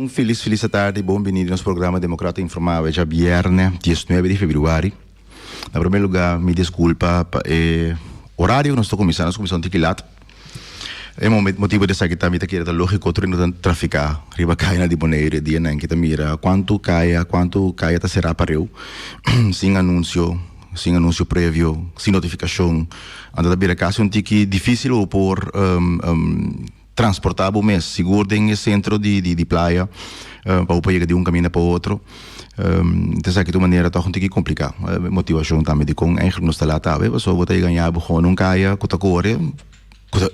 Feliz tarde, bem-vindo ao nosso programa Democrata Informal. É viernes, 19 de fevereiro. Em primeiro lugar, me desculpa, horário que nós estamos começando a tiquilar. É motivo de sair que também aqui é lógico, treino de traficar, riba caia de boneira, dia nem que mira quanto caia tá será para eu, sem anúncio prévio, sem notificação. Anda da beira casa um tique difícil ou por transportar o mês, seguro em centro de praia, para pegar de um caminho para o outro. Então, de uma maneira, está um tique complicado. Motivação também de com eigenlijk nos está lá, tá? A pessoa vai ganhar, não caia, com a corre,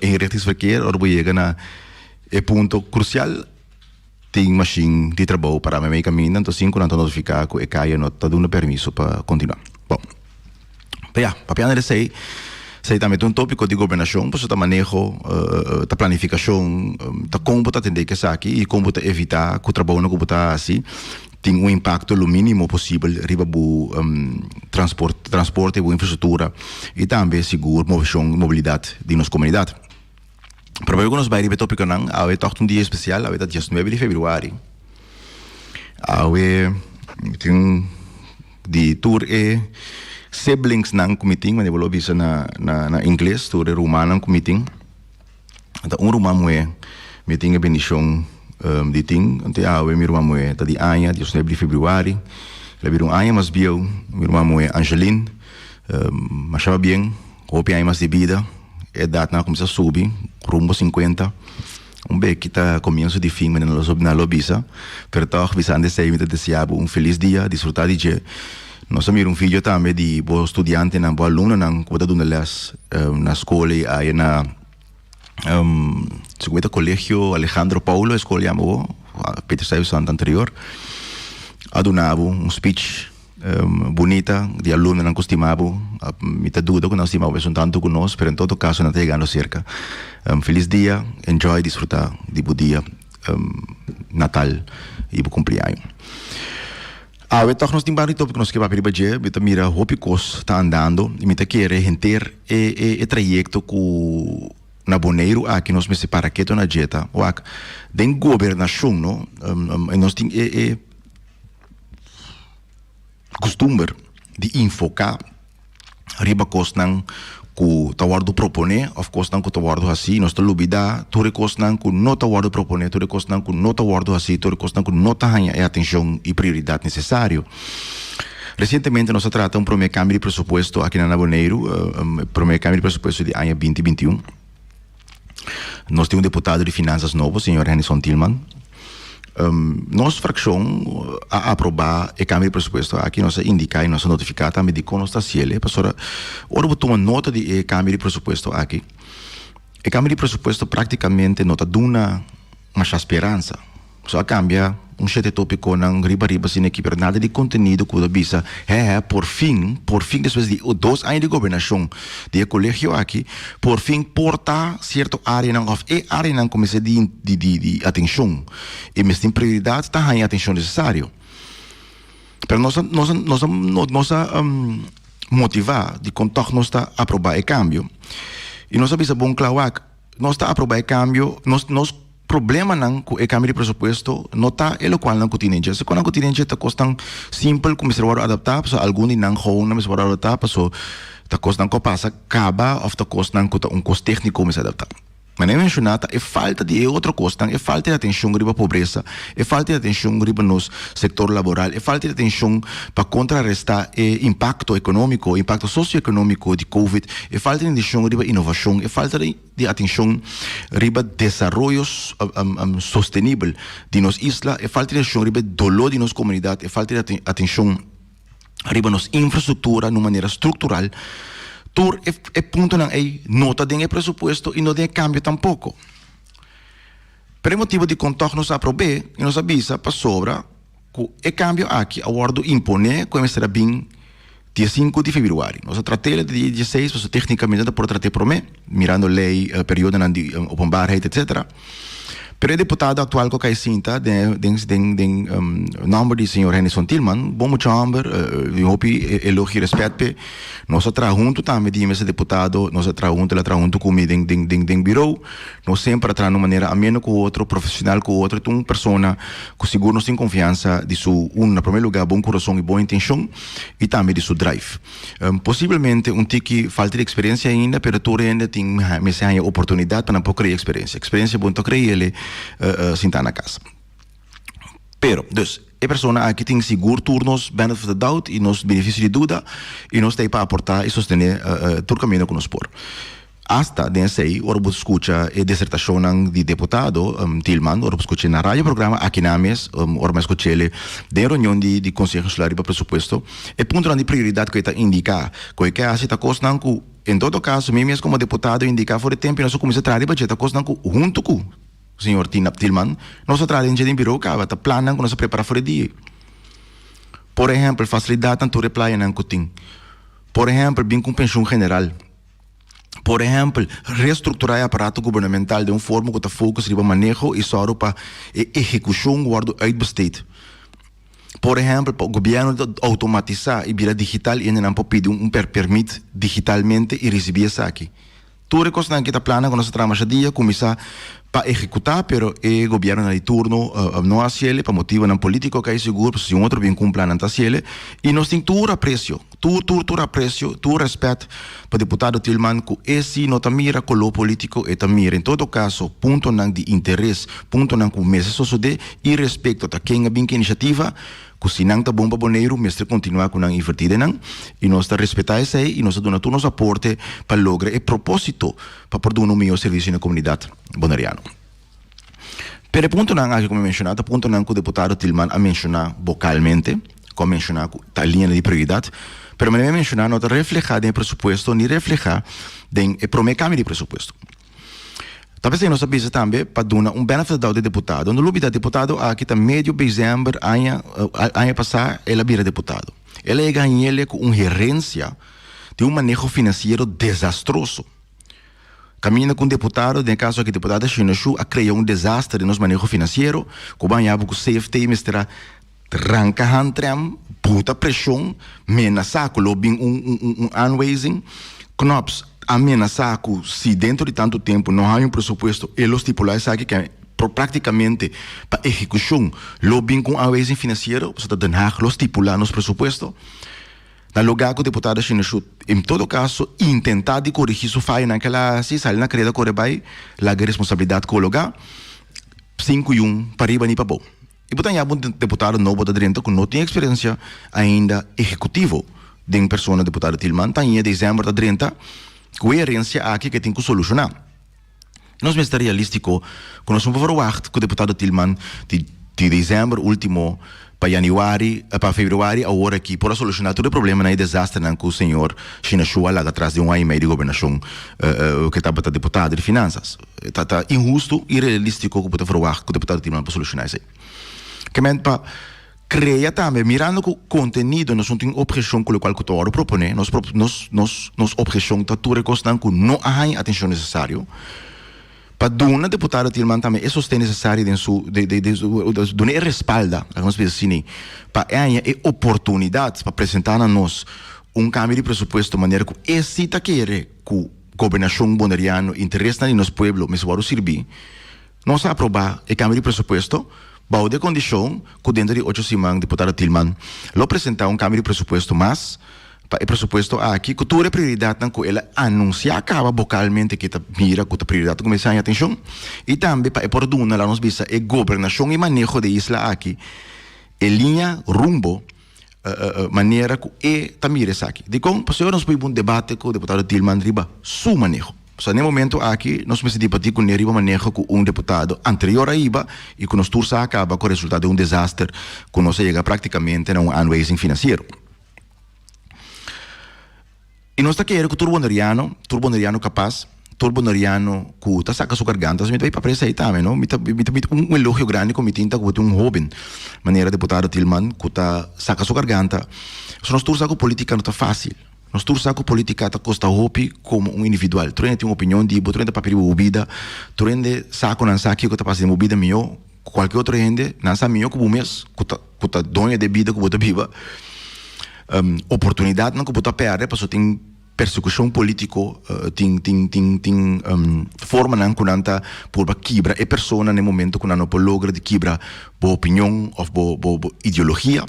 em verkeer, ou chega na ponto crucial, tem machine de trabalho para me caminho, então sim, quando notificar que caia, não está dando permisso para continuar. Bom, para sei também um tópico de governação, você está manejo, está planificação, está como está atender que aqui e como está evitar que o trabalho não está assim, tem um impacto o mínimo possível riba o transporte, boa infraestrutura e também seguro mobilidade de nossa comunidade. Para ver nós vai riba tópico não, há um dia especial, há 19 de fevereiro. Tem de tour siblings nang meeting, mas eu vou bisa na inglês, tour rumah nang meeting. Então rumah meeting é bendição de ting, ante mi rumah moe tadi anya 19 de fevereiro. Lebi anya mas bio, mi rumah moe Angeline, mas estava bem, hope aí mais de vida, edad na começa a subir, rumo 50. Bem que está começo de fim, mas na lobisa, perto visando esse evento desejável feliz dia, desfrutar de dia. Nós temos filho também de boa estudante, na boa aluna, na quando do na escola aí na segundo colégio Alejandro Paulo, escola chamou Peter Saiu Santo anterior. Adunava speech bonita de aluna não costumava, me tá dúvida que não estimava isso tanto conosco, mas em todo caso não está chegando cerca. Feliz dia, enjoy, desfrutar de bom dia, Natal e bom cumpleaños. We toch nos timbari tópico nos que vai para baje, beta mira hopicos está andando e me tá querer renter e trajecto com na boneiro aqui nos me separa que na dieta, o ac den governação, no, nós tem costume de enfocar riba costan ku tawardo propone, of course nan ku tawardo assim, nós lubida, tore costan ku no tawardo propone, tore costan ku no tawardo assim, tore costan ku no tahanha atenção e prioridade necessário. Recentemente nós tratamos um primeiro câmbio de pressuposto aqui na Naboneiro, primeiro câmbio de pressuposto de ano 2021. Nós temos um deputado de finanças novo, o senhor Henderson Tillman. Nossa fração a aprovar o câmbio de pressuposto aqui nós indicar e nós notificar também de como está cielo, pastora. Ora botou uma nota de câmbio de pressuposto aqui. O câmbio de pressuposto praticamente nota duna mais esperança. Só cambia certo tópico não riba sem equipe nada de conteúdo que bisa por fim depois de 2 anos de governação de colégio aqui por fim porta certa área não área não começa de atenção e mas tem prioridade tá a atenção necessário para nós motivar de contato nós está aprovar o câmbio e nós avisa bom claro nós está aprovar o câmbio nós problema não com o câmbio de pressuposto não está ele qual não continente se quando continente está custando simples como se vai adaptar para algum não hou não se vai adaptar para está custando que passa acaba ou está custando um custo técnico como se adaptar mas nem mencionar é falta de outro custo é falta de atenção riba a pobreza é falta de atenção riba no setor laboral é falta de atenção para contrarrestar o impacto econômico impacto socioeconômico de Covid é falta de atenção riba inovação é falta de atenção riba desenvolvimento sustentável de nossa isla é falta de atenção riba dolor de nossa comunidade é falta de atenção riba nossa infraestrutura de maneira estrutural tur é ponto não é nota de pressuposto e não tem câmbio tampouco. Por motivo de contato nos aprove e nos avisa para sobra que é câmbio aqui a ordem impone como será bem dia 5 de fevereiro. Nós tratamos de dia 16, mas tecnicamente não pode tratar por mim, mirando lei, período de open bar, etc. Pero o deputado atual que cai sinta, nome do senhor Henderson Tillman, bom chamber, eu hope elogio e respeito, nós tra junto também de esse deputado, nós tra junto comigo den bureau, nós sempre tra de maneira amena com o outro, profissional com o outro, uma pessoa que seguro nós tem confiança de sua, na primeiro lugar, bom coração e boa intenção, e também de sua drive. Possivelmente, tiki falta de experiência ainda, pero tu ainda tem a oportunidade para não criar experiência. Experiência bom para criar ele sentar na casa. Pero, dus, a pessoa aqui tem seguro turnos, benefit of the doubt, e nos benefícios de dúvida, e nós temos para aportar e sostener todo o caminho que nos por. Hasta desse ora escuta a dissertação de deputado Tillman, ora escuta na rádio programa aqui na MES, ora escuta ele de reunião de Conselho Nacional para Presupuesto, e ponto de prioridade que está indicar, que é assim está costando que, em todo caso, mesmo como deputado indicar fora de tempo, nós começamos a trazer para está costando que junto com o senhor Tillman, nós trazemos em bureau que está planando que nós preparar fora de dia. Por exemplo, facilidade tanto reply não que tem. Por exemplo, bem com pensão general. Por exemplo, reestruturar o aparato governamental de uma forma que está foco no manejo e só para a execução do uitbesteed. Por exemplo, o governo automatizar e virar digital e não pode pedir permite digitalmente e receber isso aqui. Tudo que nós está plano com nossa trama dia começar para executar, pero o governo de turno não aceita para motivo não político que é seguro, se um outro bem cumpre não aceita e nós temos tudo aprecio, tudo respeito para o deputado Tillman que esse não mira com o político e mira em todo caso ponto não de interesse, ponto não com mesa sociedade e respeito a quem é bem que iniciativa que se não está bom para boneiro, mestre continuar com não invertida não e nós está respeitar isso aí e nós está dando todo nosso aporte para lograr o propósito para produzir um melhor serviço na comunidade boneriana. Pero ponto não, como mencionado, ponto não que o deputado Tillman a mencionar vocalmente, como mencionar a linha de prioridade, pero me mencionar não está reflejado em pressuposto, nem reflejar em primeiro câmbio de pressuposto. Talvez nós sabemos também para dar benefit ao deputado. No lobby do deputado, aqui está meio de dezembro, ano passado, ele vira deputado. Ele ganhou com uma gerência de manejo financeiro desastroso. Caminha com deputado, no caso aqui, deputado Chinashu, a criar desastre no manejo financeiro, que vai com safety, mistura ranca hantrem, puta pressão, menaçar com lobbying unwasing, knops, ameaçar que se dentro de tanto tempo não há presupuesto, ele estipular isso aqui que é praticamente para execução, lobbying com unwasing financeiro, você está dando estipular nos presupuesto. Na lugar que o deputado Chinashu, em todo caso, intentar de corrigir sua falha naquela, se sai na creda correbai, lá a responsabilidade que o lugar, 5-1, para riba nem para bom. E portanto, há um deputado novo da direita que não tem experiência ainda executivo de uma pessoa, deputado Tillman, está em dezembro da direita, com a herência aqui que tem que solucionar. Nós mesmo realístico, que nós vamos falar com o deputado Tillman de dezembro último para januário, para fevereiro, a hora aqui, para solucionar todo o problema e desastre que o senhor Chinashu lá atrás de um ano e meio de governação que estava deputado de finanças. Está injusto e irrealístico que pode falar com o deputado Tillman para solucionar isso aí. Que para criar também, mirando o conteúdo, nós não temos objeção com o qual o Toro propõe, nós objeção está tudo costando que não há atenção necessária. Para dar deputado Tillman também é sustento necessário de dar respaldo, vamos dizer assim, para a oportunidade para apresentar a nós câmbio de presupuesto de maneira que esse quer que a governação boneriana interessa em nosso povo, mas vai servir, nós aprovar o câmbio de presupuesto, para de condição que dentro de 8 semanas, deputado Tillman, lo apresentar câmbio de presupuesto mais para o presupuesto aqui, que toda a prioridade que ela anuncia acaba vocalmente que mira que a prioridade começa a atenção e também para por duna lá nos visa a governação e manejo de isla aqui a linha rumbo maneira que é tamira aqui de como para nós podemos debate com o deputado Tillman riba su manejo. So, no momento aqui, nós vamos debater com o manejo com deputado anterior a IBA e que nós tursa acaba com o resultado de desastre que nós chega praticamente a unwasing financeiro. E nós está querendo que o turboneriano capaz, turboneriano que está saca sua garganta, me vai para presa aí também, não? Me elogio grande como me tinta que um jovem, maneira deputado Tillman, que está saca sua garganta. So, nós tursa que a política não está fácil. Nós todos sabemos que a política está costa hopi como individual. Tu tem uma opinião de, tu tem papel de movida, tu tem saco não sabe que está passando movida melhor, qualquer outro gente não sabe melhor que o mês, que está dona de vida que você viva. Oportunidade não que você perde, porque tem persecução política, tem forma não que não por quebra e pessoa no momento que não pode lograr de quebra boa opinião ou boa ideologia.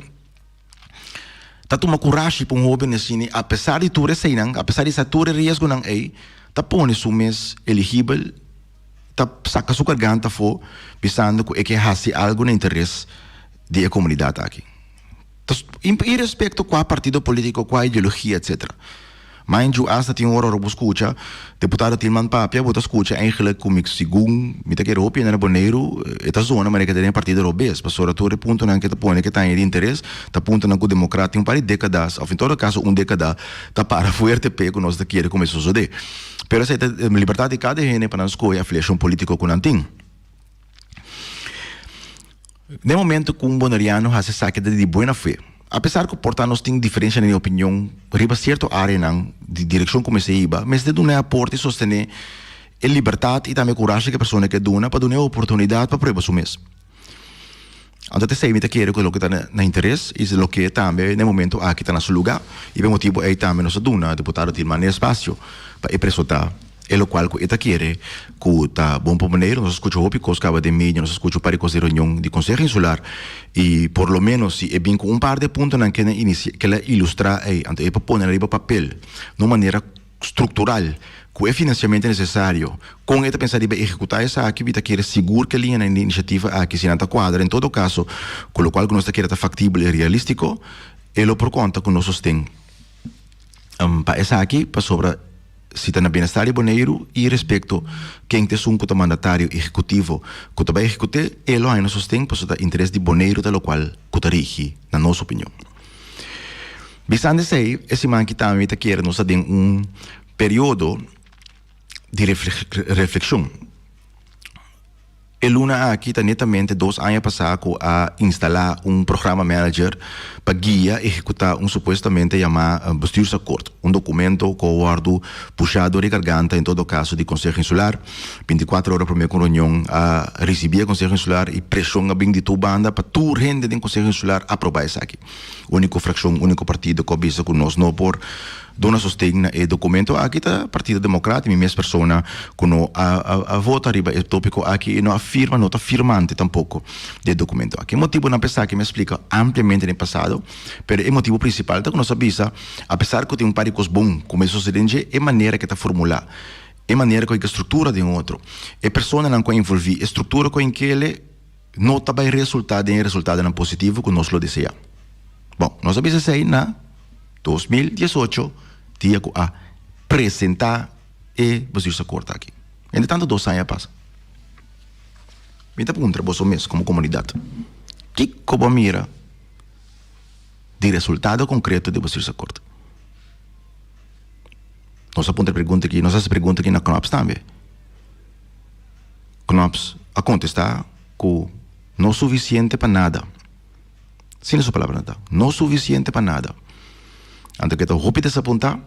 Tá toma coragem para jovem assim, apesar de tudo isso não, apesar de essa tudo risco não é, tá põe su mês elegível, tá saca sua garganta fora, pensando que hace algo no interesse da comunidade aqui. Em respeito a qual partido político, qual ideologia, etc. Mas eu acho que tem hora que escuta, deputado Tilman Papia, você escuta eigenlijk como segundo, me que Europa na Boneiro, esta zona, mas que tem partido europeu, para sobre todo ponto não que tá põe que tem interesse, tá ponto não que o democrata tem um par de décadas, ou em todo caso década, tá para forte pego nós daqui de começou a suceder. Pero essa liberdade de cada gente para nós escolher a flecha político que não tem. No momento que bonariano hace saque de boa fé. Apesar que portanto nós tem diferença de opinião, riba certo área não de direção como se iba, mas de dar aporte e sostener a liberdade e também a coragem que a pessoa que dona para dar a oportunidade para provar o mesmo. Então te sei que quer que o que está na interesse e o que também no momento aqui está no seu lugar e pelo motivo é também nossa dona deputado Tilman espaço para apresentar e lo qual que quer que tá bom para maneiro nós escuchamos picos cava de mídia nós escuchamos para coisa reunião de conselho insular e por lo menos se é bem com par de pontos na que ela ilustra então é para pôr na papel de uma maneira estrutural com o financiamento necessário com esta pensar de executar essa atividade que é seguro que a linha na iniciativa aqui se não está quadra em todo caso com o qual que nós quer estar factível e realístico e lo por conta que nós sostém para essa aqui para sobre se está na bem-estar e boneiro e respeito quem tem um como mandatário executivo que vai executar ele ainda sostém para o interesse de boneiro da qual que rige na nossa opinião. Visando isso aí, esse man que também quer nós ter período de reflexão. Luna aqui está netamente 2 anos passado a instalar programa manager para guiar e executar supostamente chamado bestuursacord. Documento que guardo puxado de garganta em todo caso de Conselho Insular. 24 horas primeiro com reunião a receber o Conselho Insular e pressão a bem de tua banda para tu rende do Conselho Insular aprovar isso aqui. Único fração, único partido que avisa que nós não por dona sostém e documento aqui está Partido Democrata minha persona que não a vota arriba é tópico aqui e não afirma não está firmante tampouco de documento aqui motivo não pensar que me explica ampliamente no passado pero é motivo principal que nós avisa apesar que tem par de coisas bom como isso se denge é maneira que está formular é maneira que a estrutura de outro é persona não que envolver estrutura com que ele não está bem resultado não positivo que nós lo deseja bom nós avisa aí na 2018 tinha que apresentar e você se corta aqui. Entretanto, 2 anos passa. Me pergunta você mesmo como comunidade. Que como mira de resultado concreto de você se corta? Nós pergunta aqui na CNOPS também. CNOPS a contestar que não é suficiente para nada. Sem essa palavra nada. Não é suficiente para nada. Anto que está rápido se apontar,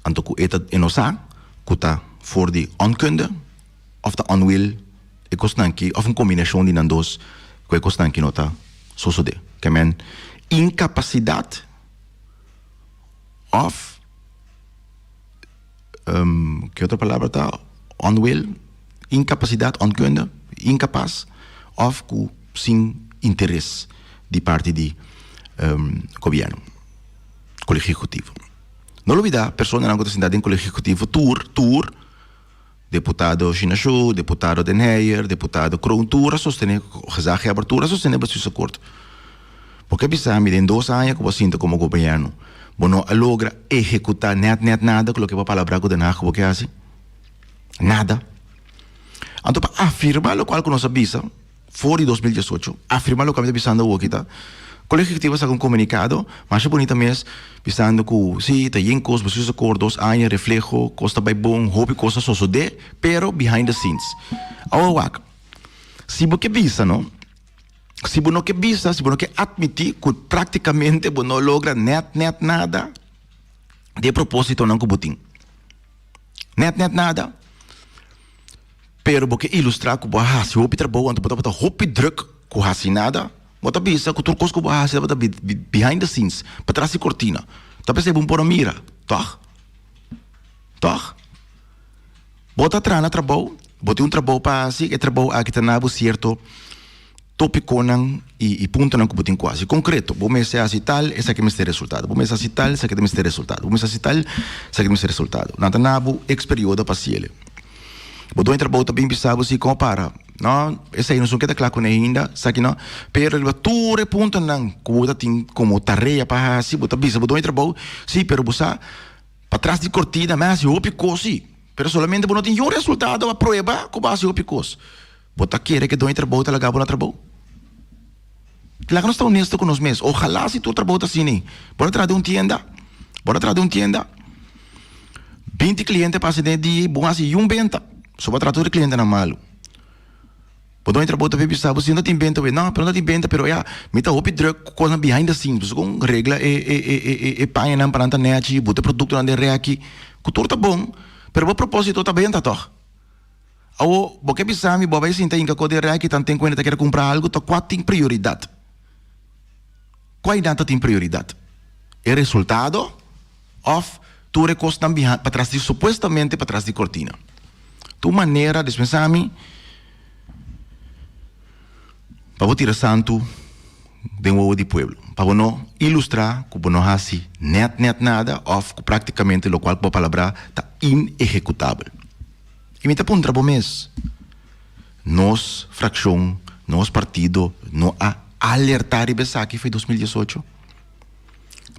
anto que eta enosa, que está voor de onkunde of de onwil, e kostanki of een combinatie die dan dos, que kostanki nota, zo zo de, que men incapacidade of, que outra palavra está, onwil, incapacidade, onkunde, incapaz, of que sem interesse de parte de governo. Colégio Executivo. Não olvidar, pessoa não está sentada em Colégio Executivo, tour, deputado Chinashu, deputado Denheyer, deputado Kroon, tour, sostener, gezag e abertura, sostener o acordo. Porque pensamos, em 2 anos que você sinta como governo, você não logra executar nada, com o que a palavra que você que assim? Nada. Então, para afirmar o qual que nós avisa, fora de 2018, afirmar o que nós avisando o que está, o Colégio Executivo está com um comunicado, mas é bonito mesmo, pensando que, sim, está em coisas, vocês acordos, anos, reflexo, costa bem bom, hobby, coisa só de, pero behind the scenes. Agora, se você visa, não? Se você não visa, se você não admitir que praticamente você não logra nada, De propósito não kubuting. Net nada. Pero porque ilustrar que boa hasi hopi trabalho anto bota hopi druk ku hasi nada. Bota bisa ku turcos ku boa hasi bota behind the scenes, para trás de cortina. Tá percebe um por mira, toch? Toch? Bota trana trabalho, bota trabalho para assim, que trabalho aqui tá nabo certo. Tópico nang e punto nang kubuting quase concreto. Vou começar assim tal, esse aqui me tem resultado. Vou começar assim tal, esse aqui me tem resultado. Vou começar assim tal, esse aqui me tem resultado. Nada nabo ex-período paciele. Vou do trabalho também pensava assim compara. Não, esse aí não são que tá claro ainda, sabe não? Pero ele tudo ponto nang kubuta tem como tarefa para assim, bota bisa, vou do trabalho, sim, pero busa para trás de cortina, mas eu pico sim. Pero solamente não tem um resultado a prova com base eu picos. Bota querer que do trabalho talaga na trabalho. Claro que não está honesto com nós mesmos. Ojalá se tu trabalho assim, bora trazer tienda. 20 clientes para ser de bom assim, venta. Só para tratar o cliente na malo. Pode um trabalho também pensar, você não tem venta, não, pero não tem venta, pero já, me tá hopi druk coisa behind the scenes, com regra e paia na para internet, bota produto na de aqui, que tudo tá bom, pero o propósito tá venda toch. Ou, porque pensar, me boba assim, tem que coder aqui, tanto tem quando quer comprar algo, tá qual tem prioridade? Qual data tem prioridade? É resultado of tu recurso também para trás de supostamente para trás de cortina. Tu maneira de pensar me para tirar santo de um ovo de pueblo, para não ilustrar que não há assim net nada of que praticamente o qual a palavra está inexecutável. E me tá para um trabalho mês. Nós, fração, nós partido, não a alertar e pensar que foi 2018.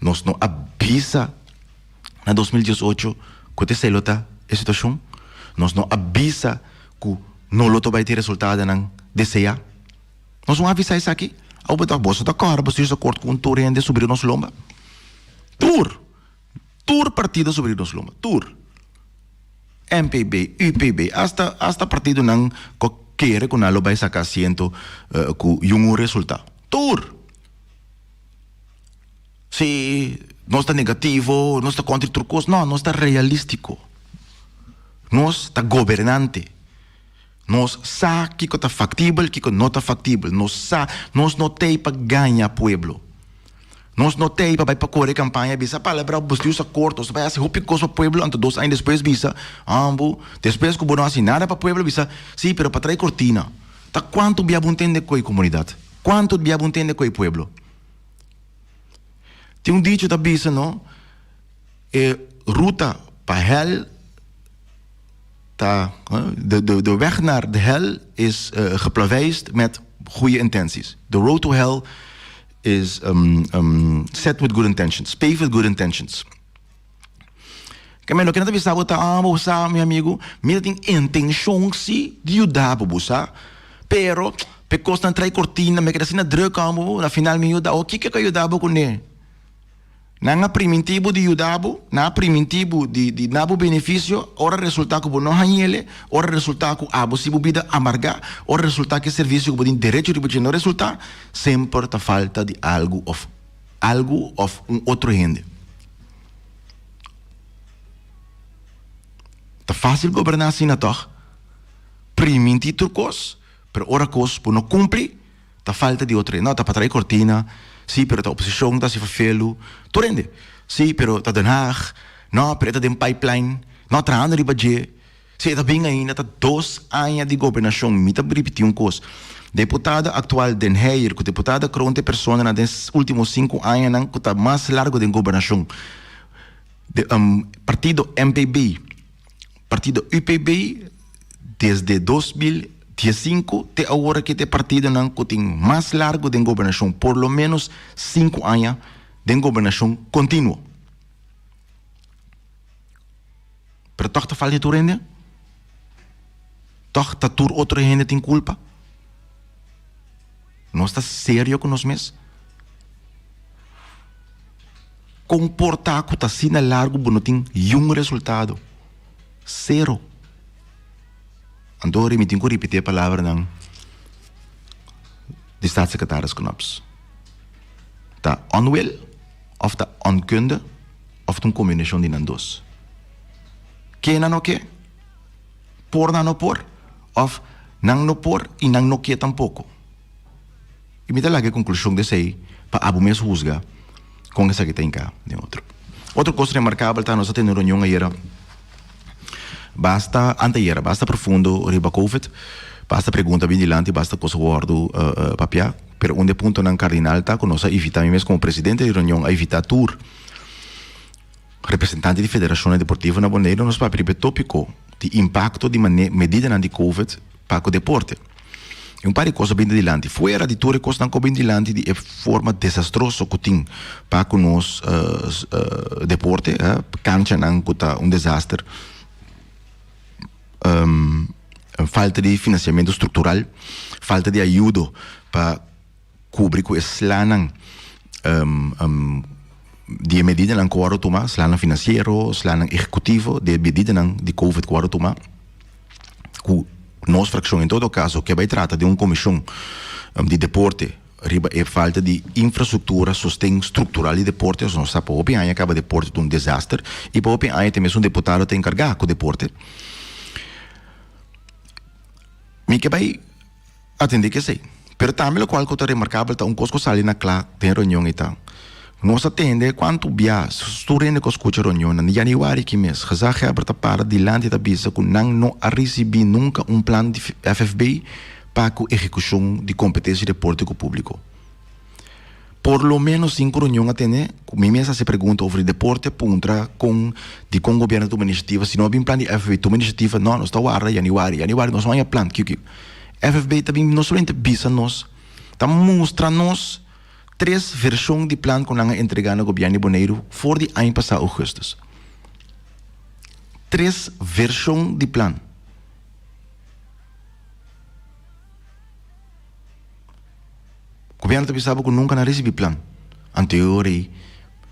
Nós não avisa na 2018 que te lota a situação. Nós não avisa que não loto vai ter resultado não deseja. Nós não avisa isso aqui. Ao botar bolsa da cara, você está acordo com o tour ainda sobre o nosso lomba. Tour partido sobre o nosso lomba. Tour. MPB, UPB, hasta partido não quer que não vai sacar asiento com um resultado. Tour. Se não está negativo, não está contra turcos, não está realístico. Nós está governante. Nós sabe que está factível, que não está factível. Nós não tem para ganhar pueblo. Nós não tem para correr campanha, bisa palavra buscar acordo, vai assim hopi coisa pueblo, antes 2 anos depois bisa, depois que não assim nada para pueblo bisa, sim, pero para trazer cortina. Tá quanto biabo entende com a comunidade? Quanto biabo entende com o pueblo? Tem um dicho da bisa, não? Ruta para hel, de weg naar de hel is geplaveisd met goede intenties. The road to hell is set with good intentions, paved with good intentions. Camelo, que não está buscar, meu amigo, me tem intenção de ajudar para buscar, pero porque não trai cortina, me quer assim na druk amo, na final me ajuda, o que eu ajudar com ele? Na primitivo de ajudar, na primitivo de nabo benefício, ora resultado que não há ele, ora resultado que a possível vida amarga, ora resultado que serviço que tem direito de poder não resultar, sempre está falta de algo of outro gente. Tá fácil governar assim na toch? Primiti turcos, pero ora cos por não cumprir, tá falta de outro. Não, tá para trazer cortina. Sim, pero a oposição está se fazendo. Tu rende? Sim, pero está Den Haag. Não, pero está de pipeline. Não, está de budget. Sim, está bem ainda. Está 2 anos de governação. Me está repetir coisa. Deputada atual Den Heijer, que deputada cronte persona nos últimos 5 anos, que está mais largo de governação. Partido MPB, partido UPB, desde 2015 até agora que tem partido não que tem mais largo de governação, por lo menos 5 anos de governação contínua. Pero toch está falta de rende? Toch está tur outro gente tem culpa? Não está sério com nós mesmos? Comportar que está assim largo, não tem nenhum resultado. Zero. Andor, me tenho que repetir a palavra não de staatssecretaris Knops. Está onwil of está onkunde of uma combinação de dois. Que não que? Por não por, of não por e não que tampouco. E me dá lá a conclusão desse aí, para abu mesmo juzgar com essa que tem cá, de outro. Outra coisa remarcável, tá, nós temos reunião aí, basta profundo, riba Covid, basta pergunta bem dilante, basta coisa guardo papel, pero onde ponto não cardinal, tá, que nós evitar, mesmo como presidente de reunião, a evitar tour, representante de Federação Deportiva na Bonaire, nós para o tópico de impacto de medida de Covid para o deporte. E par de coisas bem dilante. Fora de tudo, coisas não bem dilante de forma desastrosa que tem para o nosso deporte. Cancha não é desastre. Falta de financiamento estrutural, falta de ajuda para cobrir o slana de medida não quero tomar, slana financeiro, slana executivo de medida não de Covid quero tomar. Nossa fração, em todo caso, que vai tratar de uma comissão de deporte, riba é falta de infraestrutura, sustento estrutural de deporte, nós sabemos que o OPI acaba deporte de um desastre, e para o OPI tem mesmo um deputado que encargar com o deporte. Me que vai atender que sei. Pero também o qual que é remarcável, tá um coisa que sai na clá, tem reunião e tal. Nós atende quanto bia, esturende que escuta reunião, em janeiro que mês, rezar aberta para dilante da bisa, que não a recebi nunca um plano de FFB para a execução de competência de deporte público. Por lo menos 5 reuniões atende, minha mesa se pergunta sobre deporte, puntra com o governo de uma iniciativa, se não há um plano de FFB, uma iniciativa, não, nós estamos a janeiro, nós não há plano, que FFB também não somente bisa nós, está mostra-nos 3 versões de plano que nós entregamos ao governo de Bonaire for de ano passado, agosto. 3 versões de plano. O governo também sabe que nunca não recebeu plano. Anterior aí.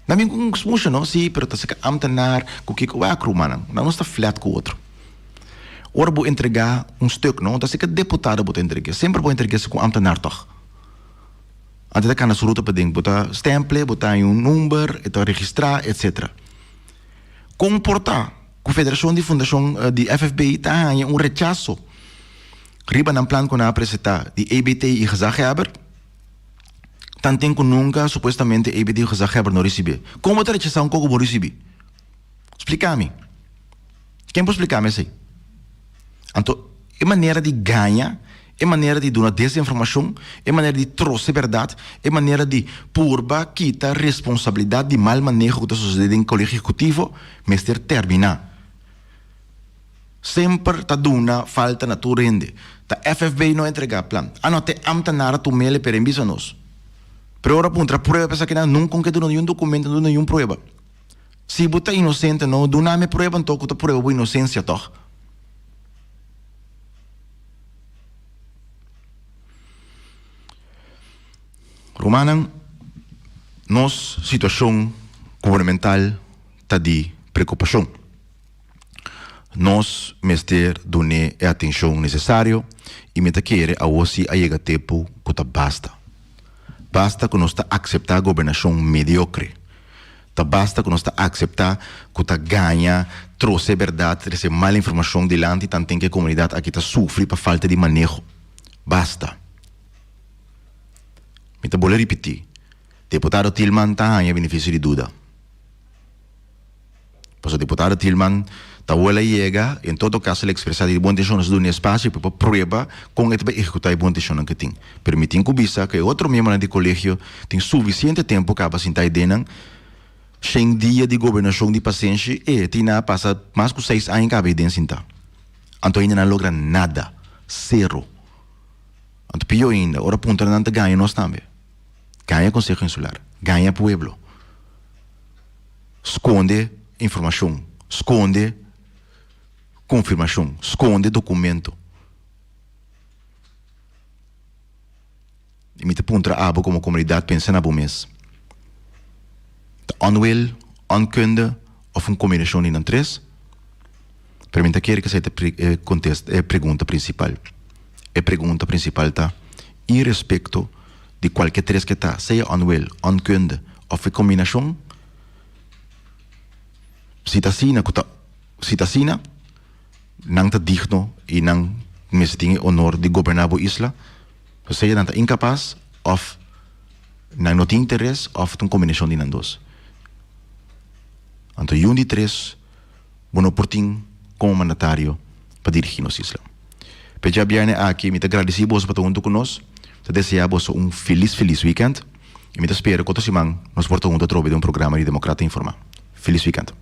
Também com smuxa, não? Sim, pero está se que amtenar, com o que vai acrumar, não está flat com o outro. Ora, vou entregar um stuk, não? Está se que deputado vou entregar. Sempre vou entregar se com amtenar, toch? Antes de cada suruta para dentro, botar stemple, botar um número, registrar, etc. Comportar, com a Federação de Fundação de FFB está um rechaço. Riba no plano que nós apresentar de EBT e Gezaghebber, tanto que nunca, supostamente, EBT e Gezaghebber não recebeu. Como está rechaçando que eu vou receber? Explica-me. Quem pode explicar-me isso aí? Então, é maneira de ganhar, é maneira de dar desinformação, é maneira de trouxer verdade, é maneira de purba, quitar responsabilidade de mal manejo que está sucedendo em colégio executivo, mas terminar. Sempre está dando falta na tua rende. A FFB não entrega plano. Não te amtanar tu mele per envisa nos. Pero ora punta prueba pensa que não com que tu não nenhum documento, não nenhum prueba. Se você é inocente, não, do nome prueba, então que tu prueba a inocência, toch? Romanan, nossa situação governamental está de preocupação. Nós, mestre, done a atenção necessária e me querer a você a chegar tempo que tá basta. Basta que nós está aceitar a governação mediocre. Tá basta que nós está aceitar que tá ganha, trouxe verdade, trouxe mal informação delante, tanto tem que a comunidade aqui tá sofre para falta de manejo. Basta. Me tá vou repetir. Deputado Tillman tá ganha benefício de dúvida. Pois o deputado Tillman tá boa chega, em todo caso ele expressar de boa intenção do espaço para prova com ele vai executar a boa intenção que tem. Permitindo que outro membro do colégio tem suficiente tempo para sentar dentro, sem dia de governação de paciência e tem passa mais de 6 anos que a vida sentar. Então ainda não logra nada, zero. Então pior ainda, ora ponta não ganha nós também. Ganha Conselho Insular, ganha Pueblo. Esconde informação, esconde confirmação, esconde documento. E me te puntra abo como comunidade pensa na bom mês. Onwil, onkunde of uma combinação de três. Permita que seja a pergunta principal. A pergunta principal está e respeito de qualquer três que está, seja onwil, onkunde of uma combinação, Sitasina, nang ta digno e nang mesting honor de governabo isla, você não está incapaz of não tem interesse of uma combinação de nandos. Então, um de três, bueno porting como mandatário para dirigir nossa isla. Peja biarne aqui, me te agradeci vos para junto conosco, te desejar vos feliz weekend e me te espero que todos semana nos porta junto a través de programa de Democrata Informa. Feliz weekend.